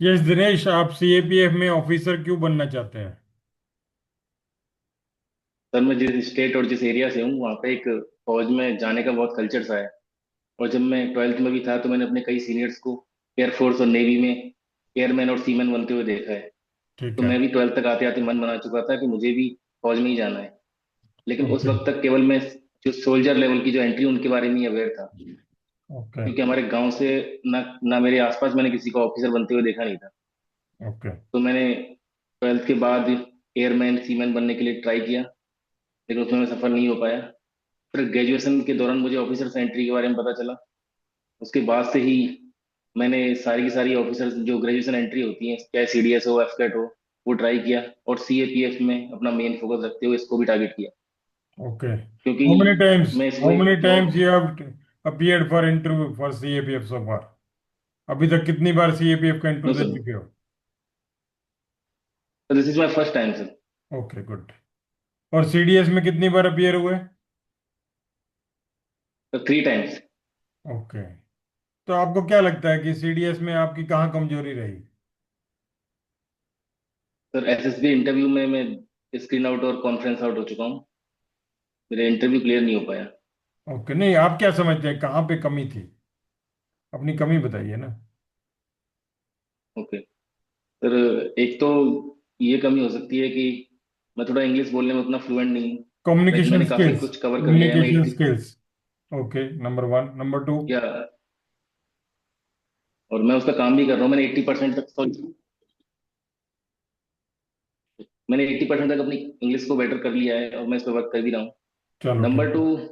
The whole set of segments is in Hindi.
यस दिनेश, आप सीएपीएफ में ऑफिसर क्यों बनना चाहते हैं? सर मैं जिस स्टेट और जिस एरिया से हूँ वहाँ पे एक फौज में जाने का बहुत कल्चर सा है। और जब मैं ट्वेल्थ में भी था तो मैंने अपने कई सीनियर्स को एयरफोर्स और नेवी में एयरमैन और सीमैन बनते हुए देखा है। ठीक तो है। मैं भी ट्वेल्थ तक आते आते मन बना चुका था कि मुझे भी फौज में ही जाना है। लेकिन उस ओके। वक्त तक केवल मैं जो सोल्जर लेवल की जो एंट्री उनके बारे में ही अवेयर था, ओके। क्योंकि हमारे गांव से ना ना मेरे आसपास मैंने किसी को ऑफिसर बनते हुए देखा नहीं था। ओके। तो मैंने ट्वेल्थ के बाद एयरमैन सीमैन बनने के लिए ट्राई किया, लेकिन उसमें मैं सफल नहीं हो पाया। फिर ग्रेजुएशन के दौरान मुझे ऑफिसर्स एंट्री के बारे में पता चला। उसके बाद से ही मैंने सारी की सारी ऑफिसर्स जो ग्रेजुएशन एंट्री होती हैं, चाहे सीडीएस हो एफकेट हो, वो ट्राई किया। और सीएपीएफ में अपना मेन फोकस रखते हुए इसको भी टारगेट किया, ओके। क्योंकि हाउ मेनी टाइम्स मैं इसको हाउ एक many times job. You have appeared for interview for CAPF so far? अभी तक कितनी बार सीएपीएफ का नो इंटरव्यू दे सर, चुके हो? This is my first time sir. Okay, good. और सीडीएस में कितनी बार अपीयर हुए? Sir 3 times. ओके। तो आपको क्या लगता है कि सीडीएस में आपकी कहाँ कमजोरी रही? सर एसएसबी इंटरव्यू में मैं स्क्रीन आउट और कॉन्फ्रेंस आउट हो चुका हूँ। मेरा इंटरव्यू क्लियर नहीं हो पाया। ओके, नहीं, आप क्या समझते हैं कहाँ पे कमी थी? अपनी कमी बताइए ना। ओके सर, एक तो ये कमी हो सकती है कि मैं थोड़ा इंग्लिश बोलने में उतना फ्लुएंट नहीं हूँ। लाइक कम्युनिकेशन मैंने काफी स्किल्स। कुछ कवर कर लिया है। मैं communication 80 skills. Okay, number one. Number two? या और मैं उसका काम भी कर रहा हूँ। मैंने 80% तक अपनी इंग्लिश को बेटर कर लिया है और मैं इस पर वर्क कर भी रहा हूँ। चलो नंबर ठीक टू, है।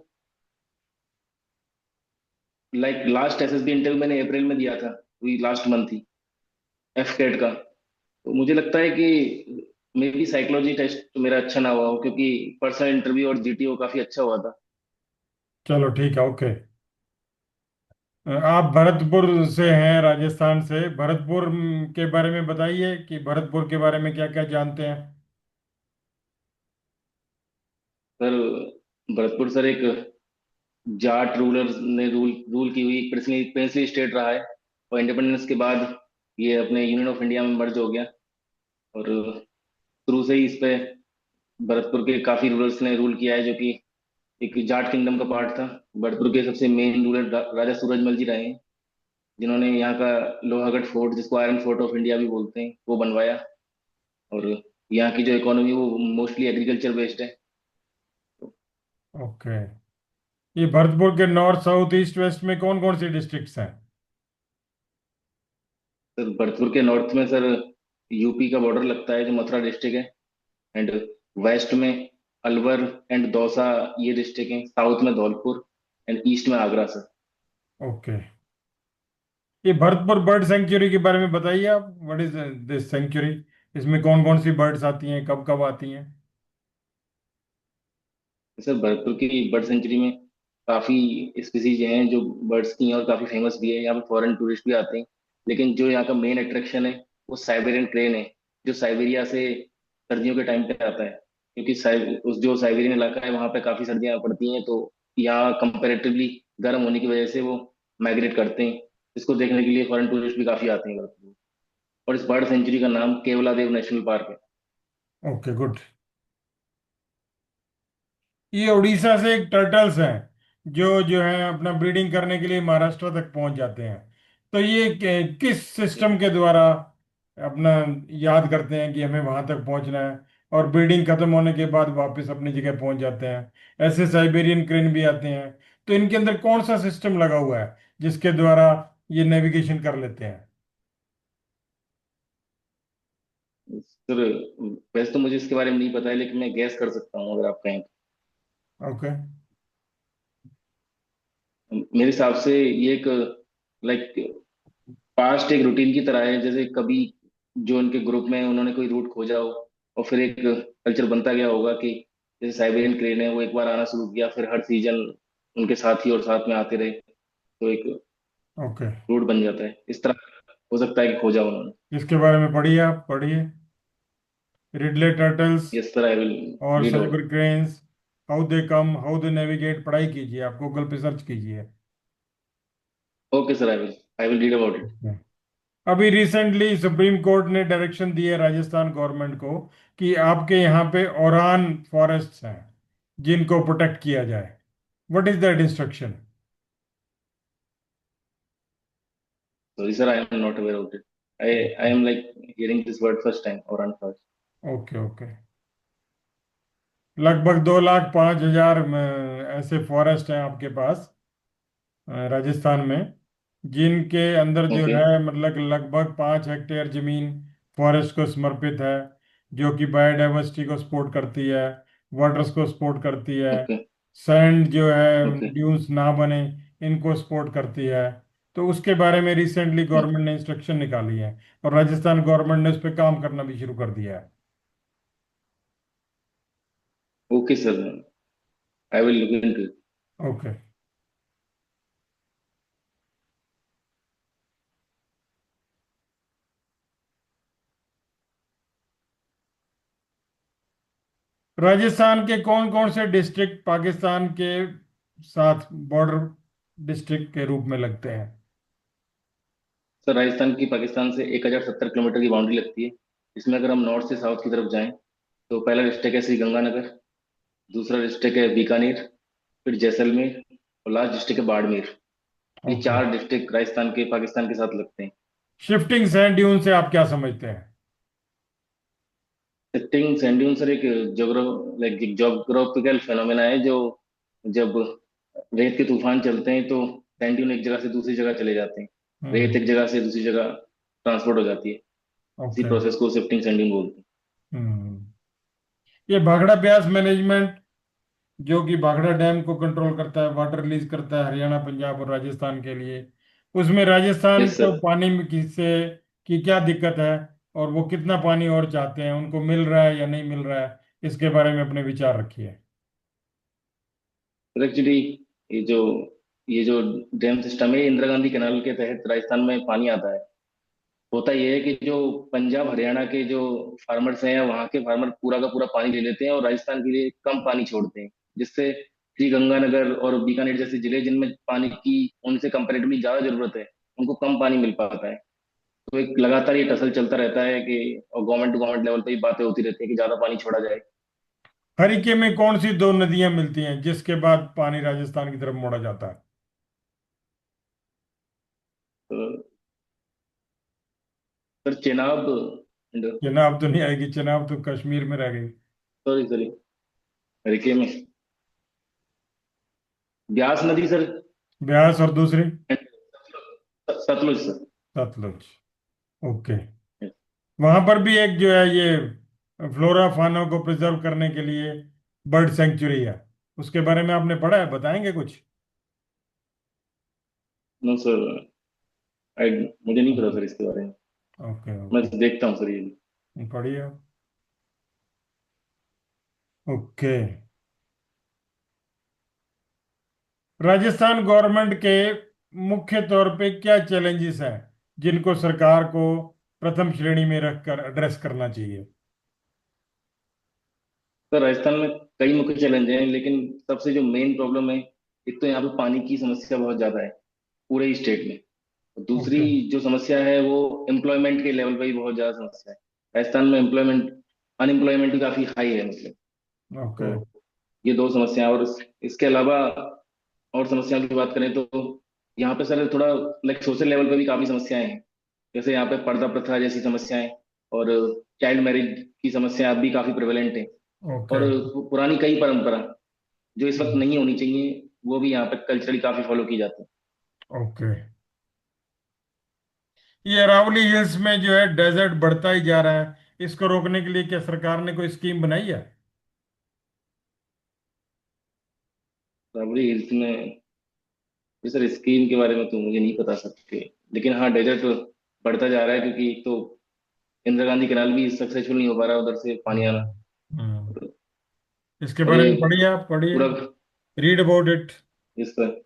लाइक लास्ट एसएसबी इंटरव्यू मैंने अप्रैल में दिया था, वही लास्ट मंथ ही, एफ कैट का। तो मुझे लगता है कि मे बी साइकोलॉजी टेस्ट तो मेरा अच्छा ना हुआ हो, क्योंकि पर्सनल इंटरव्यू और जीटीओ काफी अच्छा हुआ था। चलो ठीक है, ओके। आप भरतपुर से हैं, राजस्थान से। भरतपुर के बारे में बताइए कि भरतपुर के बारे में क्या क्या जानते हैं। सर भरतपुर सर एक जाट रूलर्स ने रूल रूल की हुई प्रिंसली स्टेट रहा है। और इंडिपेंडेंस के बाद ये अपने यूनियन ऑफ इंडिया में मर्ज हो गया। और शुरू से ही इस पे भरतपुर के काफी रूलर्स ने रूल किया है, जो कि एक जाट किंगडम का पार्ट था। भरतपुर के सबसे मेन रूलर राजा सूरजमल जी रहे हैं, जिन्होंने यहाँ का लोहागढ़ फोर्ट, जिसको आयरन फोर्ट ऑफ इंडिया भी बोलते हैं, वो बनवाया। और यहाँ की जो इकोनॉमी वो मोस्टली एग्रीकल्चर बेस्ड है। तो ओके। ये भरतपुर के नॉर्थ, साउथ, ईस्ट, वेस्ट में कौन कौन सी डिस्ट्रिक्ट्स हैं? सर भरतपुर के नॉर्थ में सर यूपी का बॉर्डर लगता है, जो मथुरा डिस्ट्रिक्ट है। एंड वेस्ट में अलवर एंड दौसा, ये डिस्ट्रिक्ट है। साउथ में धौलपुर एंड ईस्ट में आगरा सर। ओके। ये भरतपुर बर्ड सेंचुरी के बारे में बताइए आप। What is this century? इसमें कौन कौन सी बर्ड्स आती हैं, कब कब आती हैं? सर भरतपुर की बर्ड सेंचुरी में काफी स्पीसीज हैं जो बर्ड्स की हैं, और काफी फेमस भी है। यहाँ पे फॉरेन टूरिस्ट भी आते हैं। लेकिन जो यहाँ का मेन अट्रैक्शन है वो साइबेरियन क्रेन है, जो साइबेरिया से सर्दियों के टाइम पे आता है। क्योंकि उस जो साइबेरियन इलाका है वहाँ पे काफी सर्दियाँ पड़ती हैं, तो यहाँ कंपेरेटिवली गर्म होने की वजह से वो माइग्रेट करते हैं। इसको देखने के लिए फॉरेन टूरिस्ट भी काफी आते हैं भरतपुर। और इस बर्ड सेंचुरी का नाम केवलादेव नेशनल पार्क है। Okay, good. ये उड़ीसा से एक टर्टल्स हैं जो जो है अपना ब्रीडिंग करने के लिए महाराष्ट्र तक पहुंच जाते हैं। तो ये किस सिस्टम के द्वारा अपना याद करते हैं कि हमें वहां तक पहुंचना है, और ब्रीडिंग खत्म होने के बाद वापस अपनी जगह पहुंच जाते हैं? ऐसे साइबेरियन क्रेन भी आते हैं। तो इनके अंदर कौन सा सिस्टम लगा हुआ है जिसके द्वारा ये नेविगेशन कर लेते हैं? सर वैसे तो मुझे इसके बारे में नहीं पता है, लेकिन मैं गैस कर सकता हूँ अगर आप कहें ओके। तो। मेरे हिसाब से ये एक लाइक पास्ट एक रूटीन की तरह है। जैसे कभी जो उनके ग्रुप में उन्होंने कोई रूट खोजा हो, और फिर एक कल्चर बनता गया होगा कि जैसे साइबेरियन क्रेन है, वो एक बार आना शुरू किया, फिर हर सीजन उनके साथी और साथ में आते रहे, तो एक ओके। रूट बन जाता है। इस तरह हो सकता है कि खोजा उन्होंने। इसके बारे में पढ़िए, आप पढ़िए। Ridley turtles yes sir, I will और read cyber out. Cranes, how they come, how they navigate, पढ़ाई कीजिए, आप गूगल पे सर्च कीजिए। Okay sir, I will read about it. Okay. अभी रिसेंटली सुप्रीम कोर्ट ने डायरेक्शन दी है राजस्थान गवर्नमेंट को कि आपके यहाँ पे ओरान फॉरेस्ट्स हैं जिनको प्रोटेक्ट किया जाए। What is that instruction? Sorry sir, I am not aware of it. I am like hearing this word first time, और फर्स्ट। Okay okay. लगभग 2,05,000 ऐसे फॉरेस्ट हैं आपके पास राजस्थान में, जिनके अंदर जो ओके। है मतलब लगभग 5 हेक्टेयर जमीन फॉरेस्ट को समर्पित है, जो कि बायोडाइवर्सिटी को सपोर्ट करती है, वाटर्स को सपोर्ट करती है, ओके। सैंड जो है ओके। ड्यून्स ना बने इनको सपोर्ट करती है। तो उसके बारे में रिसेंटली ओके। गवर्नमेंट ने इंस्ट्रक्शन निकाली है और राजस्थान गवर्नमेंट ने उस पर काम करना भी शुरू कर दिया है। Okay sir, I will look into it. Okay. Rajasthan के कौन कौन से डिस्ट्रिक्ट पाकिस्तान के साथ बॉर्डर डिस्ट्रिक्ट के रूप में लगते हैं? सर, राजस्थान की पाकिस्तान से 1070 किलोमीटर की बाउंड्री लगती है। इसमें अगर हम नॉर्थ से साउथ की तरफ जाएं तो पहला डिस्ट्रिक्ट है श्री गंगानगर, दूसरा डिस्ट्रिक्ट है बीकानेर, फिर जैसलमेर, और लास्ट डिस्ट्रिक्ट है बाड़मेर। ये ओके। 4 डिस्ट्रिक्ट राजस्थान के पाकिस्तान के साथ लगते हैं। शिफ्टिंग सैंड ड्यून से आप क्या समझते हैं? शिफ्टिंग सैंड ड्यून सर एक जोग्राफिकल फेनोमेना है, जो जब रेत के तूफान चलते हैं तो सैंड ड्यून एक जगह से दूसरी जगह चले जाते हैं। रेत हम्म। एक जगह से दूसरी जगह ट्रांसपोर्ट हो जाती है। इसी ओके। प्रोसेस को शिफ्टिंग सैंड ड्यून बोलते हैं। हम्म। ये भाखड़ा ब्यास मैनेजमेंट, जो कि भाखड़ा डैम को कंट्रोल करता है, वाटर रिलीज करता है हरियाणा पंजाब और राजस्थान के लिए, उसमें राजस्थान यस को सर। पानी में किससे की क्या दिक्कत है और वो कितना पानी और चाहते हैं, उनको मिल रहा है या नहीं मिल रहा है, इसके बारे में अपने विचार रखिए। एक्चुअली ये जो ये जो डैम सिस्टम है, इंदिरा गांधी कैनाल के तहत राजस्थान में पानी आता है। होता यह है कि जो पंजाब हरियाणा के जो फार्मर्स हैं, वहाँ के फार्मर पूरा का पूरा पानी ले लेते हैं और राजस्थान के लिए कम पानी छोड़ते हैं, जिससे श्री गंगानगर और बीकानेर जैसे जिले जिनमें पानी की उनसे कंपेरेटिवली ज्यादा जरूरत है, उनको कम पानी मिल पाता है। तो एक लगातार ये टसल चलता रहता है कि और गवर्नमेंट टू गवर्नमेंट लेवल पे ही बातें होती रहती है कि ज्यादा पानी छोड़ा जाए। हरिके में कौन सी दो नदियां मिलती हैं जिसके बाद पानी राजस्थान की तरफ मोड़ा जाता है? तो सर चेनाब एंड, चेनाब तो नहीं आएगी, चेनाब तो कश्मीर में रह गई। सॉरी सॉरी, हरिके में ब्यास नदी सर, ब्यास और दूसरी? सतलुज सर। सतलुज। ओके। वहां पर भी एक जो है ये फ्लोरा फाना को प्रिजर्व करने के लिए बर्ड सेंचुरी है, उसके बारे में आपने पढ़ा है, बताएंगे कुछ? नो सर, आई मुझे नहीं पता ओके सर इसके बारे में। ओके। मैं ओके। देखता हूँ सर ये। पढ़िए। ओके। राजस्थान गवर्नमेंट के मुख्य तौर पे क्या चैलेंजेस हैं जिनको सरकार को प्रथम श्रेणी में रखकर एड्रेस करना चाहिए? सर राजस्थान में कई मुख्य चैलेंज हैं, लेकिन सबसे जो मेन प्रॉब्लम है, एक तो यहाँ पे पानी की समस्या बहुत ज्यादा है पूरे ही स्टेट में। और दूसरी ओके जो समस्या है वो एम्प्लॉयमेंट के लेवल पे ही बहुत ज्यादा समस्या है। राजस्थान में एम्प्लॉयमेंट अनएम्प्लॉयमेंट भी काफी हाई है मतलब। ओके। तो ये दो समस्याएं, और इसके अलावा और समस्याओं की बात करें तो यहाँ पे सर थोड़ा लाइक सोशल लेवल पे भी काफी समस्याएं हैं। जैसे यहाँ पे पर्दा प्रथा जैसी समस्याएं, और चाइल्ड मैरिज की समस्या अब भी काफी प्रेवलेंट है। ओके। और पुरानी कई परंपरा जो इस वक्त नहीं होनी चाहिए, वो भी यहाँ पे कल्चरली काफी फॉलो की जाती है। ओके। ये अरावली हिल्स में जो है डेजर्ट बढ़ता ही जा रहा है, इसको रोकने के लिए क्या सरकार ने कोई स्कीम बनाई है? राबड़ी हिल्स में, जी सर, स्कीम के बारे में तो मुझे नहीं पता सकते, लेकिन हाँ डेजर्ट बढ़ता जा रहा है, क्योंकि एक तो इंदिरा गांधी कैनाल भी सक्सेसफुल नहीं हो पा रहा है उधर से पानी आना। हम्म। हम्म। इसके और बारे ये में पढ़िए, आप पढ़िए, पूरा रीड अबाउट इट। इस पर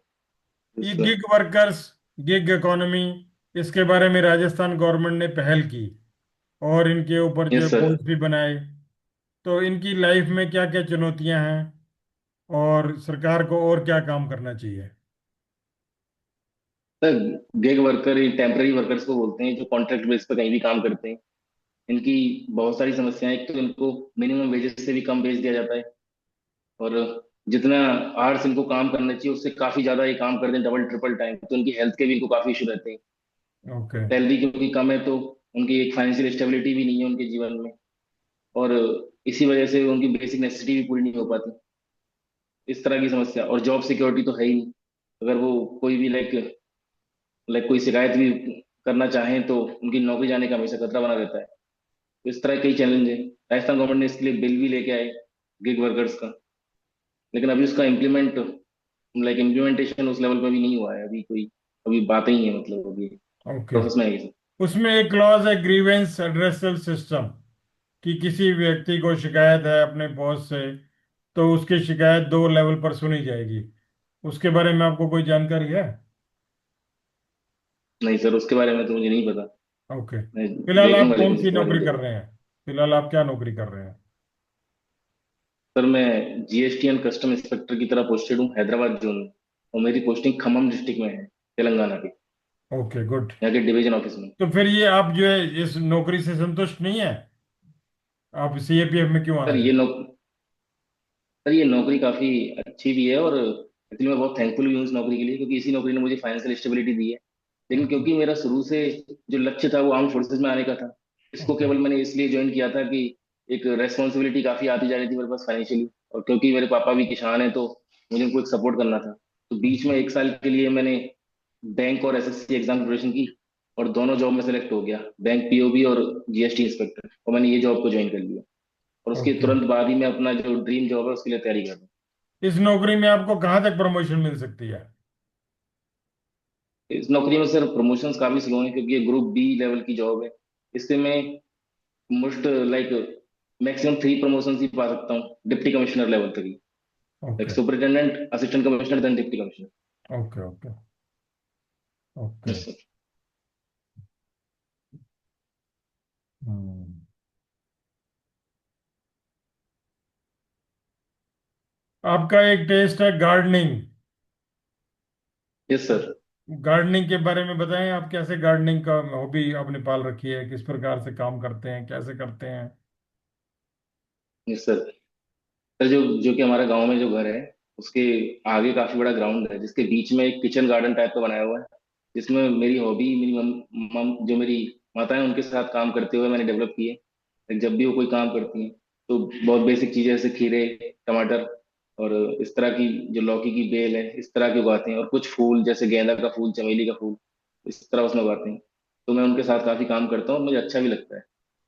इस ये पर गिग वर्कर्स, गिग इकोनॉमी, इसके बारे में राजस्थान गवर्नमेंट ने पहल की और इनके ऊपर जो यस सर। बोर्ड भी बनाए। तो इनकी लाइफ में क्या क्या चुनौतियां हैं और सरकार को और क्या काम करना चाहिए? Sir gig worker, temporary workers को बोलते हैं, जो कॉन्ट्रैक्ट बेस पर कहीं भी काम करते हैं। इनकी बहुत सारी समस्याएं, एक तो इनको मिनिमम वेजेस से भी कम वेज दिया जाता है, और जितना आवर्स इनको काम करना चाहिए उससे काफी ज्यादा ये काम करते हैं, डबल ट्रिपल टाइम। तो उनकी हेल्थ के भी इनको काफी इशू रहते हैं। ओके। सैलरी क्योंकि कम है, तो उनकी एक फाइनेंशियल स्टेबिलिटी भी नहीं है उनके जीवन में, और इसी वजह से उनकी बेसिक नेसेसिटी भी पूरी नहीं हो पाती। इस तरह की समस्या, और जॉब सिक्योरिटी तो है ही नहीं। अगर वो कोई भी लाइक लाइक कोई शिकायत भी करना चाहें तो उनकी नौकरी जाने का हमेशा खतरा बना रहता है। तो इस तरह कई चैलेंज है। राजस्थान गवर्नमेंट ने इसके लिए बिल भी लेके आए, गिग वर्कर्स का, लेकिन अभी उसका इम्प्लीमेंटेशन उस लेवल पर भी नहीं हुआ है अभी कोई। अभी बात ही है, मतलब अभी ओके। प्रोसेस में है ये सब। उसमें एक क्लॉज है, ग्रीवेंस एड्रेसल सिस्टम, कि किसी व्यक्ति को शिकायत है अपने बॉस से, तो उसकी शिकायत 2 लेवल पर सुनी जाएगी। उसके बारे में आपको कोई जानकारी है? नहीं सर, उसके बारे में तो मुझे नहीं पता। ओके। मैं फिलहाल आप देखूंगा, कौन लेकिन सी इसके बारे में नौकरी कर देखूंगा। रहे हैं? फिलहाल आप क्या नौकरी कर रहे हैं? सर मैं जीएसटी एंड कस्टम इंस्पेक्टर की तरह पोस्टेड हूँ हैदराबाद जोन में, और मेरी पोस्टिंग खम्मम डिस्ट्रिक्ट में है, तेलंगाना के, ओके, गुड। यहाँ के डिवीजन ऑफिस में। तो फिर ये आप जो है इस नौकरी से संतुष्ट नहीं है? आप सीएपीएफ में क्यों आना सर चाहते ये नौकरी काफी अच्छी भी है, और एक्चुअली मैं बहुत थैंकफुल भी हूँ इस नौकरी के लिए, क्योंकि इसी नौकरी ने मुझे फाइनेंशियल स्टेबिलिटी दी है। लेकिन हैं? क्योंकि मेरा शुरू से जो लक्ष्य था वो आर्म फोर्सेज में आने का था, इसको ओके। केवल मैंने इसलिए ज्वाइन किया था कि एक रेस्पॉन्सिबिलिटी काफी आती जा रही थी मेरे पास फाइनेंशियली, और क्योंकि मेरे पापा भी किसान हैं तो मुझे उनको एक सपोर्ट करना था। तो बीच में 1 साल के लिए मैंने बैंक और एसएससी एग्जाम प्रिपरेशन की, और दोनों जॉब में सेलेक्ट हो गया, बैंक पीओबी और जीएसटी इंस्पेक्टर, और मैंने ये जॉब को ज्वाइन कर लिया। और उसके ओके। तुरंत बाद ही मैं अपना जो ड्रीम जॉब है उसके लिए तैयारी कर रहा हूँ। इस नौकरी में आपको कहाँ तक प्रमोशन मिल सकती है? इस नौकरी में सर प्रमोशंस काफी स्लो हैं, क्योंकि ये ग्रुप बी लेवल की जॉब है। इससे मैं मोस्ट लाइक मैक्सिमम 3 प्रमोशन ही पा सकता हूँ, डिप्टी कमिश्नर लेवल तक ही। Like okay. Superintendent, assistant commissioner, then deputy commissioner. Okay. Okay. Okay. Yes sir. Hmm. आपका एक टेस्ट है गार्डनिंग। Yes sir. गार्डनिंग के बारे में बताएं, आप कैसे गार्डनिंग का हॉबी आपने पाल रखी है, किस प्रकार से काम करते हैं, कैसे करते हैं? Yes sir. सर जो जो कि हमारा गांव में जो घर है, उसके आगे काफी बड़ा ग्राउंड है, जिसके बीच में एक किचन गार्डन टाइप का बनाया हुआ है, जिसमें मेरी हॉबी, मेरी जो मेरी माता है उनके साथ काम करते हुए मैंने डेवलप की है। जब भी वो कोई काम करती हैं तो बहुत बेसिक चीजें जैसे खीरे, टमाटर, और इस तरह की जो लौकी की बेल है, इस तरह के उगाते हैं, और कुछ फूल जैसे गेंदा का फूल, चमेली का फूल, इस तरह उसमें उगाते हैं। तो मैं उनके साथ काफी काम करता हूँ और मुझे अच्छा भी लगता है,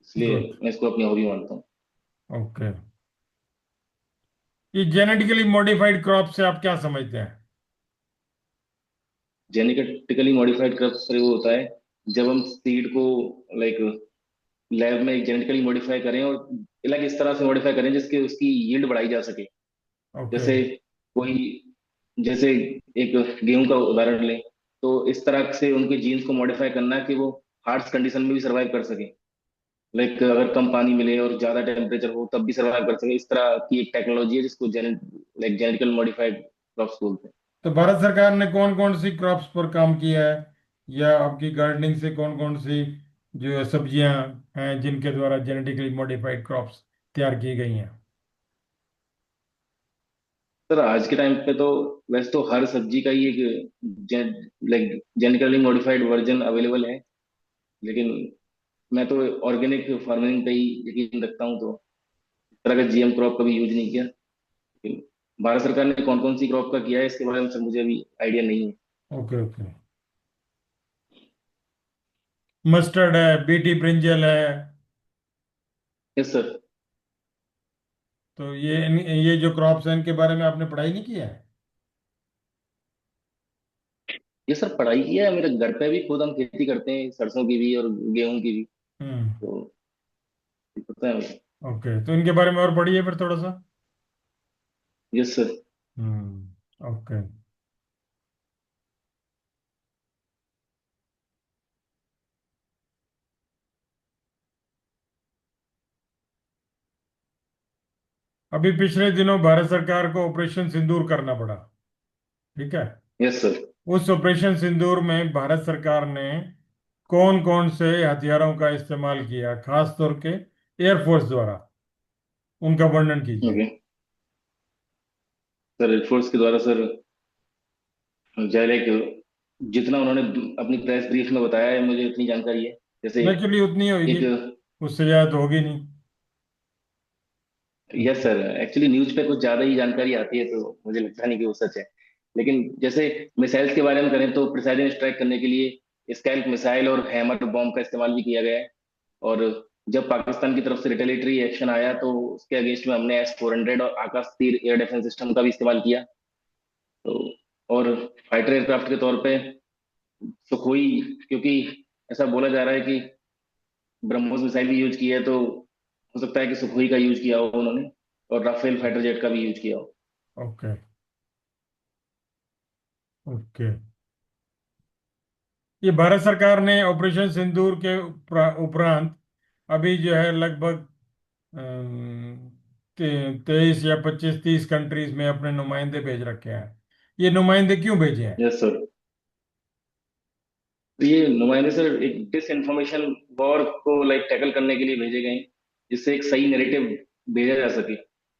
इसलिए गुड। मैं इसको अपनी हॉबी मानता हूँ। ओके। ये जेनेटिकली मॉडिफाइड क्रॉप से आप क्या समझते हैं? जेनेटिकली मॉडिफाइड क्रॉप सर वो होता है जब हम सीड को लाइक लैब में जेनेटिकली मॉडिफाई करें, और लाइक इस तरह से मॉडिफाई करें जिसके उसकी यील्ड बढ़ाई जा सके। ओके। जैसे कोई जैसे एक गेहूं का उदाहरण लें, तो इस तरह से उनके जीन्स को मॉडिफाई करना है कि वो हार्श कंडीशन में भी सर्वाइव कर सके। लाइक अगर कम पानी मिले और ज्यादा टेम्परेचर हो तब भी सर्वाइव कर सके। इस तरह की एक टेक्नोलॉजी है जिसको जेनेटिकल मॉडिफाइड क्रॉप्स बोलते हैं। तो भारत सरकार ने कौन कौन सी क्रॉप्स पर काम किया है, या आपकी गार्डनिंग से कौन कौन सी जो सब्जियां हैं जिनके द्वारा जेनेटिकली मॉडिफाइड क्रॉप्स तैयार की गई हैं? सर आज के टाइम पे तो वैसे तो हर सब्जी का ही एक like genetically modified version available है, लेकिन मैं तो ऑर्गेनिक फार्मिंग पे ही यकीन रखता हूँ, तो इस तरह का जीएम क्रॉप का भी यूज नहीं किया। लेकिन भारत सरकार ने कौन कौन सी क्रॉप का किया है इसके बारे में सर मुझे अभी आइडिया नहीं है। ओके। ओके। मस्टर्ड है, बीटी ब्रिंजल है। Yes sir. तो ये जो क्रॉप्स हैं इनके बारे में आपने पढ़ाई नहीं किया है? ये सर पढ़ाई किया है, मेरे घर पे भी खुद हम खेती करते हैं, सरसों की भी और गेहूं की भी, हम्म। तो ये पता है मुझे। ओके, तो इनके बारे में और पढ़िए फिर थोड़ा सा। Yes sir. ओके। अभी पिछले दिनों भारत सरकार को ऑपरेशन सिंदूर करना पड़ा, ठीक है? Yes sir. उस ऑपरेशन सिंदूर में भारत सरकार ने कौन कौन से हथियारों का इस्तेमाल किया, खास तौर के एयरफोर्स द्वारा, उनका वर्णन कीजिए। ओके सर, एयरफोर्स के द्वारा सर, जाहिर है कि जितना उन्होंने अपनी प्रेस ब्रीफ में बताया है मुझे उतनी जानकारी है। जैसे नेचुरली उतनी होगी, एक, उससे ज्यादा तो होगी नहीं। यस सर, एक्चुअली न्यूज पे कुछ ज्यादा ही जानकारी आती है तो मुझे लगता नहीं कि वो सच है। लेकिन जैसे मिसाइल्स के बारे में करें तो प्रिसाइजन स्ट्राइक करने के लिए स्कैल्प मिसाइल और हैमर बॉम्ब का इस्तेमाल भी किया गया है। और जब पाकिस्तान की तरफ से रिटेलिटरी एक्शन आया तो उसके अगेंस्ट में हमने S-400 और आकाश तीर एयर डिफेंस सिस्टम का भी इस्तेमाल किया। तो और फाइटर एयरक्राफ्ट के तौर पे सुखोई, क्योंकि ऐसा बोला जा रहा है कि ब्रह्मोस मिसाइल भी यूज की है, तो हो सकता है कि सुखोई का यूज किया हो उन्होंने, और राफेल फाइटर जेट का भी यूज किया हो। ओके। ओके। ये भारत सरकार ने ऑपरेशन सिंदूर के उपरांत अभी जो है लगभग 23 या 25 30 कंट्रीज में अपने नुमाइंदे भेज रखे हैं। ये नुमाइंदे क्यों भेजे हैं? Yes sir. तो ये नुमाइंदे सर एक डिस इन्फॉर्मेशन वॉर को लाइक टैकल करने के लिए भेजे गए हैं, जिससे एक सही नैरेटिव भेजा जा सके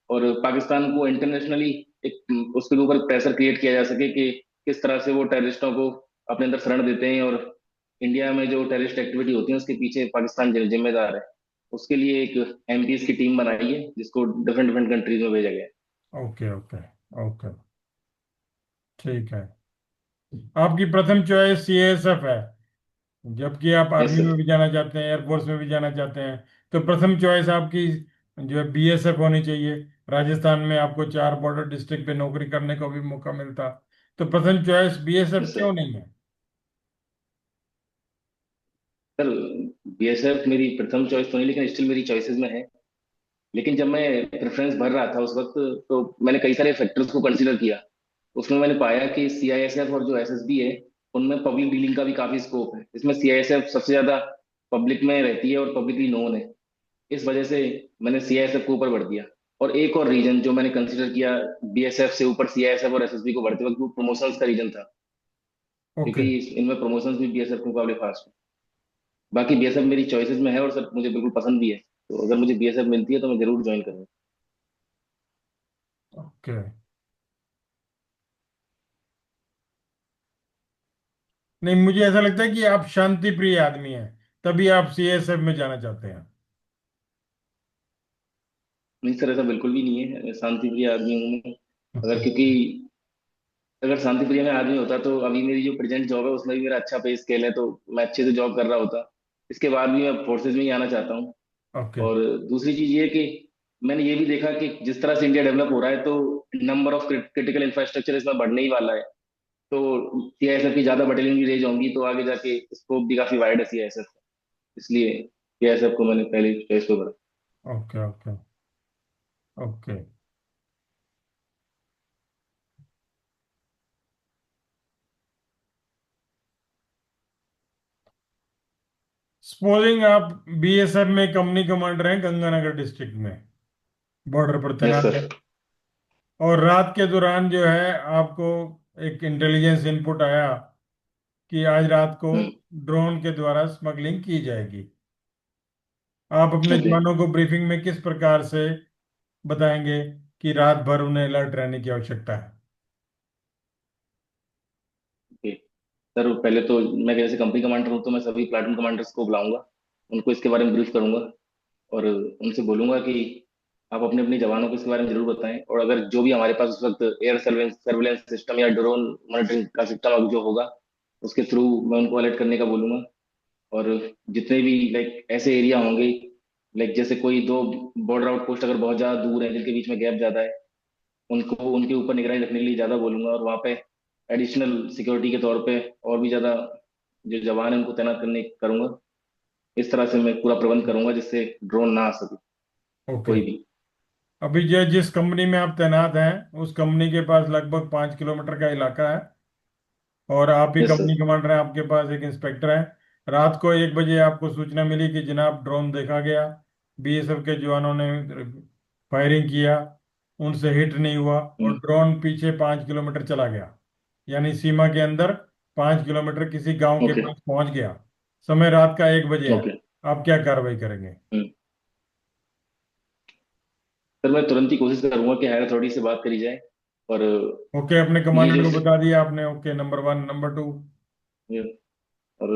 और पाकिस्तान को इंटरनेशनली एक उसके ऊपर प्रेशर क्रिएट किया जा सके कि किस तरह से वो टेररिस्टों को अपने अंदर शरण देते हैं, और इंडिया में जो टेररिस्ट एक्टिविटी होती है उसके पीछे पाकिस्तान जिम्मेदार है। उसके लिए एक MPs की टीम बनाई है जिसको डिफरेंट डिफरेंट कंट्रीज में भेजा गया है। ओके। ओके। ओके। ठीक है। आपकी प्रथम चॉइस CASF है, जबकि आप यस आर्मी सर। में भी जाना चाहते हैं, एयरफोर्स में भी जाना चाहते हैं। तो प्रथम चॉइस आपकी जो है BSF होनी चाहिए। राजस्थान में आपको 4 बॉर्डर डिस्ट्रिक्ट पे नौकरी करने को भी मौका मिलता। तो प्रथम चॉइस BSF यस क्यों सर। नहीं है? सर, BSF मेरी प्रथम चॉइस तो नहीं, लेकिन स्टिल मेरी चॉइसेस में है। लेकिन जब मैं प्रेफरेंस भर रहा था उस वक्त, तो मैंने कई सारे फैक्टर्स को कंसीडर किया। उसमें मैंने पाया कि CISF और जो SSB है उनमें पब्लिक डीलिंग का भी काफी स्कोप है। इसमें CISF सबसे ज्यादा पब्लिक में रहती है और पब्लिकली नोन है। इस वजह से मैंने CISF को ऊपर बढ़ दिया। और एक और रीजन जो मैंने कंसीडर किया BSF से ऊपर CISF और SSB को बढ़ते वक्त, वो प्रमोशंस का रीजन था, ओके। क्योंकि इनमें प्रमोशंस भी BSF के मुकाबले फास्ट है। बाकी BSF मेरी चॉइसेस में है और सर मुझे बिल्कुल पसंद भी है। तो अगर मुझे BSF मिलती है तो मैं जरूर ज्वाइन करूंगा। ओके। नहीं, मुझे ऐसा लगता है कि आप शांति प्रिय आदमी हैं, तभी आप CASF में जाना चाहते हैं। नहीं सर, ऐसा बिल्कुल भी नहीं है, मैं शांति प्रिय आदमी हूँ मैं। अगर क्योंकि अगर शांति प्रिय में आदमी होता तो अभी मेरी जो प्रेजेंट जॉब है उसमें भी मेरा अच्छा पे स्केल है, तो मैं अच्छे से जॉब कर रहा होता। इसके बाद भी मैं फोर्सेज में ही आना चाहता हूँ। ओके। और दूसरी चीज ये है कि मैंने ये भी देखा कि जिस तरह से इंडिया डेवलप हो रहा है, तो नंबर ऑफ क्रिटिकल इंफ्रास्ट्रक्चर इसमें बढ़ने ही वाला है। तो CISF की ज्यादा बटालियन भी रेज होंगी तो आगे जाके स्कोप भी काफी वाइड है CISF का। इसलिए CISF को मैंने पहले चॉइस पे करा। ओके। ओके। ओके। सपोजिंग आप BSF में कंपनी कमांडर हैं गंगानगर डिस्ट्रिक्ट में, बॉर्डर पर यस तैनात है। सर। और रात के दौरान जो है आपको एक इंटेलिजेंस इनपुट आया कि आज रात को हम्म। ड्रोन के द्वारा स्मगलिंग की जाएगी। आप अपने ओके। जवानों को ब्रीफिंग में किस प्रकार से बताएंगे कि रात भर उन्हें अलर्ट रहने की आवश्यकता है? ओके सर, पहले तो मैं जैसे कंपनी कमांडर हूँ तो मैं सभी प्लाटून कमांडर्स को बुलाऊंगा, उनको इसके बारे में ब्रीफ करूंगा और उनसे बोलूंगा कि आप अपने अपने जवानों को इसके बारे में जरूर बताएं। और अगर जो भी हमारे पास उस वक्त एयर सर्वेलेंस सर्वेलेंस सिस्टम या ड्रोन मॉनिटरिंग का सिस्टम जो होगा उसके थ्रू मैं उनको अलर्ट करने का बोलूंगा। और जितने भी लाइक ऐसे एरिया होंगे, लाइक जैसे कोई दो बॉर्डर आउट पोस्ट अगर बहुत ज्यादा दूर है जिनके बीच में गैप ज्यादा है, उनको उनके ऊपर निगरानी रखने के लिए ज्यादा बोलूंगा। और वहाँ पे एडिशनल सिक्योरिटी के तौर पे और भी ज्यादा जो जवान है उनको तैनात करने करूंगा। इस तरह से मैं पूरा प्रबंध करूंगा जिससे ड्रोन ना आ सके ओके। कोई भी। अभी जो जिस कंपनी में आप तैनात हैं उस कंपनी के पास लगभग 5 किलोमीटर का इलाका है, और आप भी यस कंपनी सर। कमांडर हैं, आपके पास एक इंस्पेक्टर है। रात को 1 बजे आपको सूचना मिली कि जनाब ड्रोन देखा गया, BSF के जवानों ने फायरिंग किया, उनसे हिट नहीं हुआ और ड्रोन पीछे 5 किलोमीटर चला गया। यानी सीमा के अंदर 5 किलोमीटर किसी गांव के ओके। पास पहुंच गया, समय रात का 1 बजे है, ओके। आप क्या कार्रवाई करेंगे? हम्म। सर मैं तुरंत ही कोशिश करूंगा कि हायर अथॉरिटी से बात करी जाए। और ओके, अपने ये कमांडेंट जो को बता दिया आपने, ओके, नंबर 1, नंबर 2। ये- और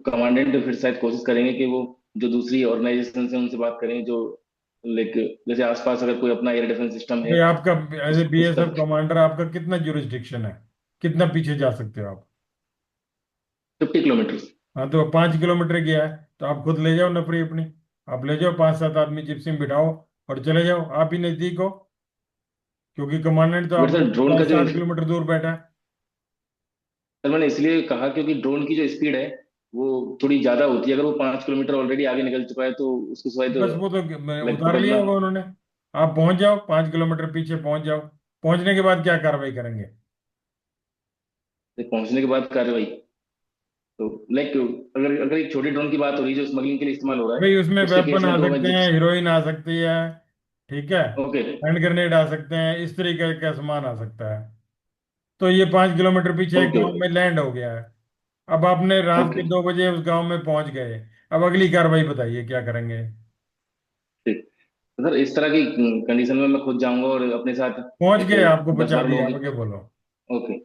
कमांडेंट फिर शायद कोशिश करेंगे कि वो जो दूसरी ऑर्गेनाइजेशन से उनसे बात करें, जो लाइक जैसे आसपास अगर कोई अपना एयर डिफेंस सिस्टम है भाई आपका एज ए उस बीएसएफ तक। कमांडर, आपका कितना जुरिस्डिक्शन है, कितना पीछे जा सकते हो आप? 50 किलोमीटर। हाँ, तो 5 किलोमीटर गया है तो आप खुद ले जाओ नफरी अपनी, आप ले जाओ 5-7 आदमी जिप्सी में बिठाओ और चले जाओ, आप ही नजदीक हो, क्योंकि कमांडेंट तो बट आपका सर ड्रोन का पचास जो साठ किलोमीटर दूर बैठा है। सर मैंने इसलिए कहा क्योंकि ड्रोन की जो स्पीड है वो थोड़ी ज्यादा होती है। अगर वो 5 किलोमीटर ऑलरेडी आगे निकल चुका है तो उसको शायद बस वो तो लाइक उतार लिया पकड़ना। होगा उन्होंने। आप पहुंच जाओ, 5 किलोमीटर पीछे पहुंच जाओ, पहुंचने के बाद क्या कार्रवाई करेंगे? पहुंचने के बाद कार्रवाई तो लाइक अगर अगर एक छोटे ड्रोन की बात हो रही है जो स्मगलिंग के लिए इस्तेमाल हो रहा है भाई उसमें उसके केस वेपन आ में तो मैं सकते हैं, जिप्स। हीरोइन आ सकती है, ठीक है, ओके। हैंड ग्रेनेड आ सकते हैं, इस तरीके का सामान आ सकता है। तो ये 5 किलोमीटर पीछे एक ओके। गांव में लैंड हो गया है। अब आपने रात ओके। के 2 बजे उस गांव में पहुंच गए, अब अगली कार्रवाई बताइए क्या करेंगे? ठीक। तो सर इस तरह की कंडीशन में मैं खुद जाऊंगा और अपने साथ पहुंच एक गए, आपको दस बचा बारह लिया, लोगों आगे की। बोलो। ओके।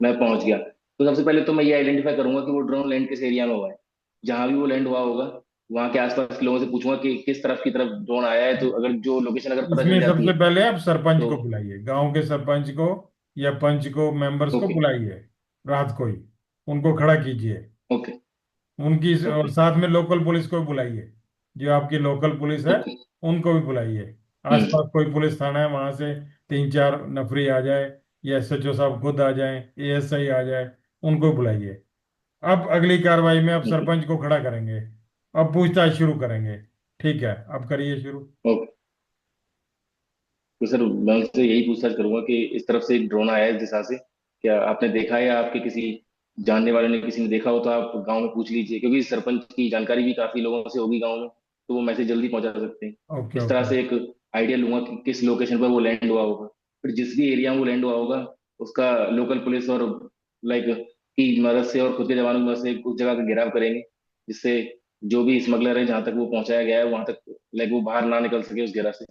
मैं पहुंच गया तो सबसे पहले तो मैं ये आइडेंटिफाई करूंगा कि वो ड्रोन लैंड किस एरिया में हुआ है। जहां भी वो लैंड हुआ होगा वहां के आसपास के लोगों से पूछूंगा कि किस तरफ की तरफ ड्रोन आया है। तो अगर जो लोकेशन अगर पता इसमें चल जाती सबसे है पहले आप सरपंच तो। को बुलाइए, गांव के सरपंच को या पंच को, मेंबर्स को ओके। बुलाइए, रात को ही उनको खड़ा कीजिए, ओके। उनकी, और ओके। साथ में लोकल पुलिस को भी बुलाइए, जो आपकी लोकल पुलिस है ओके। उनको भी बुलाइए। हम्म। आसपास कोई पुलिस थाना है वहां से 3-4 नफरी आ जाए, या एसएचओ साहब खुद आ जाए, एएसआई आ जाए, उनको बुलाइए। अब अगली कार्रवाई में आप ओके। सरपंच को खड़ा करेंगे, अब पूछताछ शुरू करेंगे, ठीक है, अब करिए शुरू। ओके। तो सर मैं उनसे यही पूछताछ करूंगा कि इस तरफ से एक ड्रोन आया है इस दिशा से, क्या आपने देखा है या आपके किसी जानने वाले ने किसी ने देखा हो तो आप गांव में पूछ लीजिए, क्योंकि सरपंच की जानकारी भी काफी लोगों से होगी गांव में तो वो मैसेज जल्दी पहुंचा सकते हैं। ओके इस तरह ओके। से एक आइडिया लूंगा कि किस लोकेशन पर वो लैंड हुआ होगा। फिर जिस भी एरिया में वो लैंड हुआ होगा उसका लोकल पुलिस और लाइक की मदद से और खुद के जवानों की मदद से उस जगह का घेराव करेंगे, जिससे जो भी स्मगलर है जहां तक वो पहुंचाया गया है वहां तक लाइक वो बाहर ना निकल सके उस घेरा से।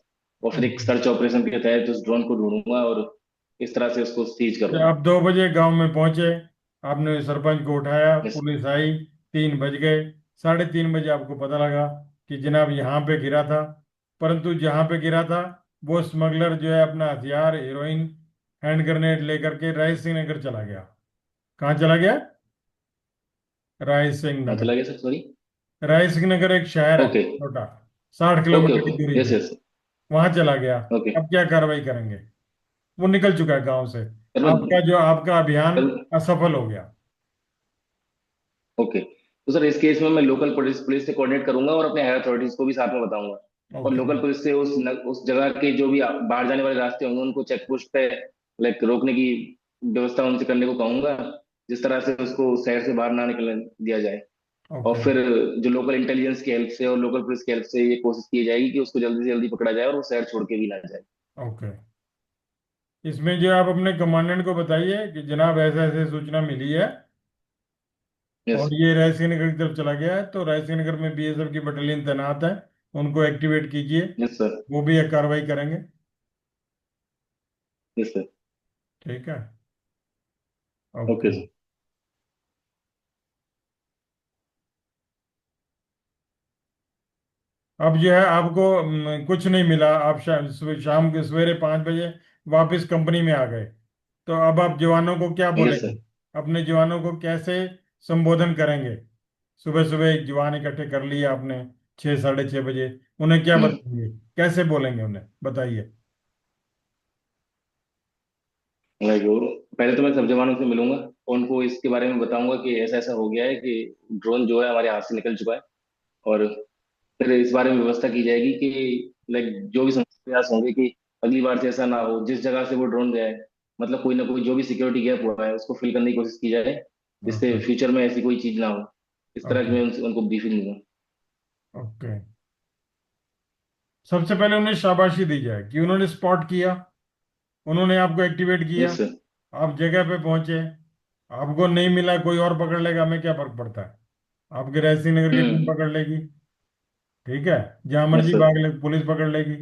और फिर एक ओके, सर्च ऑपरेशन के तहत उस ड्रोन को ढूंढूंगा और इस तरह से उसको सीज तो करूंगा। आप 2 बजे गांव में पहुंचे, आपने सरपंच को उठाया, यस। पुलिस आई, 3 बज गए, 3:30 बजे आपको पता लगा कि जनाब यहाँ पे गिरा था, परंतु जहाँ पे गिरा था वो स्मगलर जो है अपना हथियार, हीरोइन, हैंड ग्रेनेड लेकर के राय सिंह नगर चला गया। कहाँ चला गया? राय सिंह कहाँ नगर। चला गया सर, सॉरी? राय सिंह नगर एक शहर है ओके। छोटा, साठ ओके। Kilometre okay. की दूरी यस पे, यस। वहां चला गया। ओके। अब क्या कार्रवाई करेंगे? वो निकल चुका है गांव से, सर मैं आपका अभियान सर असफल हो गया। ओके तो सर इस केस में मैं लोकल पुलिस पुलिस से कोऑर्डिनेट करूंगा और अपने हायर अथॉरिटीज को भी साथ में बताऊंगा। और ओके लोकल पुलिस से उस जगह के जो भी बाहर जाने वाले रास्ते होंगे उनको चेक पोस्ट पे लाइक रोकने की व्यवस्था उनसे करने को कहूंगा, जिस तरह से उसको शहर से बाहर ना निकलने दिया जाए। और ओके फिर जो लोकल इंटेलिजेंस की हेल्प से और लोकल पुलिस की हेल्प से ये कोशिश की जाएगी कि उसको जल्दी से जल्दी पकड़ा जाए और वो शहर छोड़ के भी ना जाए। ओके। इसमें जो आप अपने कमांडेंट को बताइए कि जनाब ऐसे ऐसे सूचना मिली है, यस। और ये राय सिंह नगर की तरफ चला गया है, तो राय सिंह नगर में बीएसएफ की बटालियन तैनात है, उनको एक्टिवेट कीजिए, यस सर। वो भी एक कार्रवाई करेंगे, यस सर। ठीक है, ओके ओके। सर। अब जो है आपको कुछ नहीं मिला, आप शाम के सवेरे 5 बजे वापस कंपनी में आ गए, तो अब आप जवानों को क्या यस बोलेंगे? सर। अपने जवानों को कैसे संबोधन करेंगे? सुबह सुबह एक जवान इकट्ठे कर लिए आपने, 6-6:30 बजे, उन्हें क्या हम्म। बताएंगे, कैसे बोलेंगे उन्हें, बताइए। लाइक पहले तो मैं सब जवानों से मिलूंगा और उनको इसके बारे में बताऊंगा कि ऐसा ऐसा हो गया है कि ड्रोन जो है हमारे हाथ से निकल चुका है। और फिर इस बारे में व्यवस्था की जाएगी कि लाइक जो भी प्रयास होंगे कि अगली बार से ऐसा ना हो, जिस जगह से वो ड्रोन गया है मतलब कोई ना कोई जो भी सिक्योरिटी गैप हुआ है उसको फिल करने की कोशिश की जाए, जिससे ओके फ्यूचर में ऐसी कोई चीज ना हो। इस तरह की ओके मैं उनको ब्रीफिंग दूंगा। ओके। सबसे पहले उन्हें शाबाशी दी जाए कि उन्होंने स्पॉट किया, उन्होंने आपको एक्टिवेट किया, यस सर। आप जगह पे पहुंचे, आपको नहीं मिला, कोई और पकड़ लेगा, हमें क्या फर्क पड़ता है। आपके रायसी नगर की टीम हम्म। पकड़ लेगी, ठीक है, जहां यस मर्जी सर। भाग ले, पुलिस पकड़ लेगी,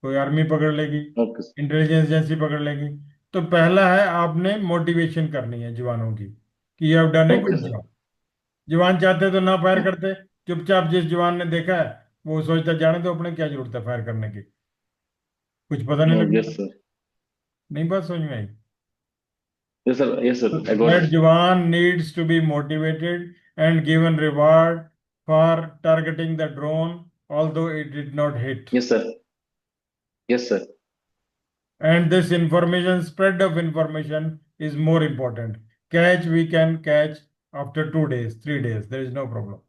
कोई आर्मी पकड़ लेगी, ओके सर। इंटेलिजेंस एजेंसी पकड़ लेगी। तो पहला है, आपने मोटिवेशन करनी है जवानों की कि you have done A okay good sir. Job. जवान चाहते तो ना फायर करते, चुपचाप जिस जवान ने देखा है वो सोचता जाने दो, अपने क्या जरूरत है फायर करने की, कुछ पता नहीं यस लगेगा। सर। नहीं, बात समझ में आई? Yes sir. Yes sir, I got That it. Jawan needs to be motivated and given reward for targeting the drone, although it did not hit. Yes sir. Yes sir. And this information, spread of information is more important. Catch, we can catch after 2 days, 3 days. There is no problem.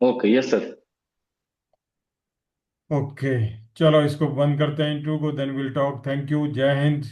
Okay. Yes sir. Okay, चलो इसको बंद करते हैं इंटरव्यू को, then we'll talk. Thank you. जय हिंद।